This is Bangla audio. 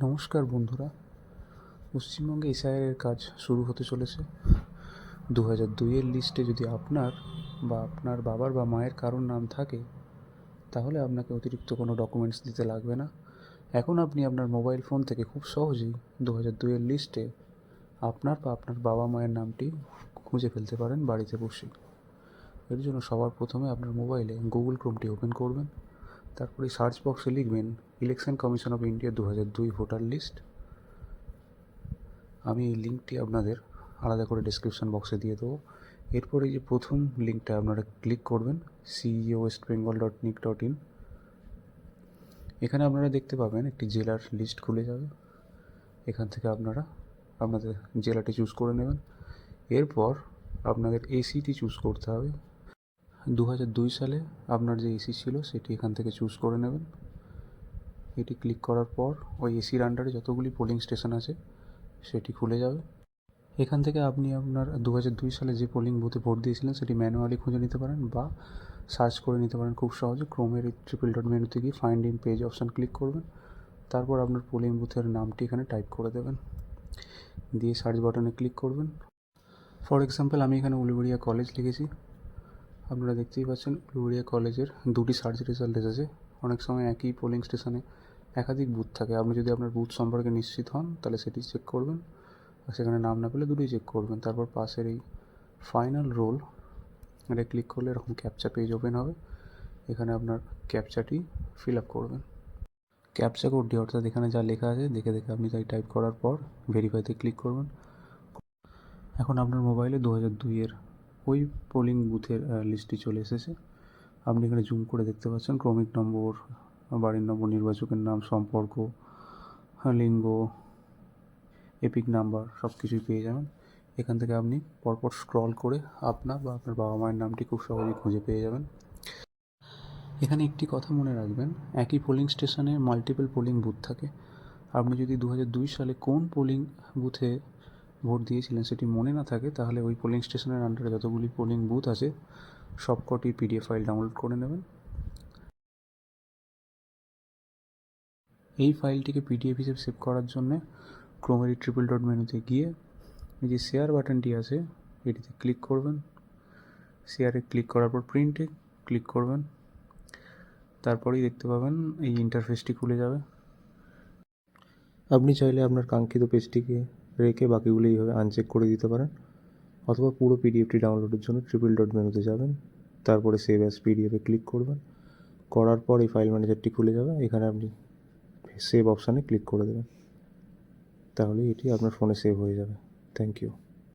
নমস্কার বন্ধুরা। পশ্চিমবঙ্গে এসআইআরের কাজ শুরু হতে চলেছে। 2002-এর লিস্টে যদি আপনার বা আপনার বাবার বা মায়ের কারোর নাম থাকে, তাহলে আপনাকে অতিরিক্ত কোনো ডকুমেন্টস দিতে লাগবে না। এখন আপনি আপনার মোবাইল ফোন থেকে খুব সহজেই 2002-এর লিস্টে আপনার বা আপনার বাবা মায়ের নামটি খুঁজে ফেলতে পারেন বাড়িতে বসে। এর জন্য সবার প্রথমে আপনার মোবাইলে গুগল ক্রোমটি ওপেন করবেন। তারপরে সার্চ বক্সে লিখবেন election commission of India 2002 voter list. আমি এই লিঙ্কটি আপনাদের আলাদা করে ডেসক্রিপশন বক্সে দিয়ে দেবো। এরপর এই যে প্রথম লিঙ্কটা আপনারা ক্লিক করবেন ceoWestBengal.nic.in। এখানে আপনারা দেখতে পাবেন একটি জেলার লিস্ট খুলে যাবে। এখান থেকে আপনারা আপনাদের জেলাটি চুজ করে নেবেন। এরপর আপনাদের এসিটি চুজ করতে হবে। 2002 সালে আপনার যে এসি ছিল সেটি এখান থেকে চুজ করে নেবেন। এটি ক্লিক করার পর ওই এসির আন্ডারে যতগুলি পোলিং স্টেশন আছে সেটি খুলে যাবে। এখান থেকে আপনি আপনার 2002 সালে যে পোলিং বুথে ভোট দিয়েছিলেন সেটি ম্যানুয়ালি খুঁজে নিতে পারেন বা সার্চ করে নিতে পারেন খুব সহজে। ক্রোমের এই ট্রিপল ডট মেনুতে গিয়ে find in page option click করবেন। তারপর আপনার পোলিং বুথের নামটি এখানে টাইপ করে দেবেন, দিয়ে সার্চ বাটনে ক্লিক করবেন। ফর এক্সাম্পল আমি এখানে উলুবেড়িয়া কলেজ লিখেছি। আপনারা দেখতেই পাচ্ছেন উলুবেড়িয়া কলেজের দুটি সার্চ রেজাল্ট এসেছে। অনেক সময় একই পোলিং স্টেশনে একাধিক বুথ থাকে। আপনি যদি আপনার বুথ সম্পর্কে নিশ্চিত হন তাহলে সেটি চেক করবেন, আর সেখানে নাম না পেলে দুটোই চেক করবেন। তারপর পাশের এই ফাইনাল রোল এটা ক্লিক করলে এরকম ক্যাপচা পেজ ওপেন হবে। এখানে আপনার ক্যাপচাটি ফিল আপ করবেন। ক্যাপচা কোডটি অর্থাৎ এখানে যা লেখা আছে দেখে দেখে আপনি তাই টাইপ করার পর ভেরিফাইতে ক্লিক করবেন। এখন আপনার মোবাইলে 2002-এর ওই পোলিং বুথের লিস্টটি চলে এসেছে। আপনি এখানে জুম করে দেখতে পাচ্ছেন ক্রমিক নম্বর, বাড়ির নম্বর, নির্বাচকের নাম, সম্পর্ক, লিঙ্গ, এপিক নাম্বার সব কিছুই পেয়ে যাবেন। এখান থেকে আপনি পরপর স্ক্রল করে আপনার বা আপনার বাবা মায়ের নামটি খুব সহজেই খুঁজে পেয়ে যাবেন। এখানে একটি কথা মনে রাখবেন, একই পোলিং স্টেশনে মাল্টিপল পোলিং বুথ থাকে। আপনি যদি 2002 সালে কোন পোলিং বুথে ভোট দিয়েছিলেন সেটি মনে না থাকে, তাহলে ওই পোলিং স্টেশনের আন্ডারে যতগুলি পোলিং বুথ আছে সবকটি পিডিএফ ফাইল ডাউনলোড করে নেবেন। এই ফাইলটিকে পিডিএফ হিসেবে সেভ করার জন্যে ক্রোমের ট্রিপল ডট মেনুতে গিয়ে এই যে শেয়ার বাটনটি আছে এটিতে ক্লিক করবেন। শেয়ারে ক্লিক করার পর প্রিন্টে ক্লিক করবেন। তারপরেই দেখতে পাবেন এই ইন্টারফেসটি খুলে যাবে। আপনি চাইলে আপনার কাঙ্ক্ষিত পেজটিকে রেখে বাকিগুলো এইভাবে আনচেক করে দিতে পারেন, অথবা পুরো পিডিএফটি ডাউনলোডের জন্য ট্রিপল ডট মেনুতে যাবেন। তারপরে সেভ অ্যাজ পিডিএফে ক্লিক করবেন। করার পর এই ফাইল ম্যানেজারটি খুলে যাবে। এখানে আপনি সেভ অপশানে ক্লিক করে দেবেন, তাহলে এটি আপনার ফোনে সেভ হয়ে যাবে। Thank you.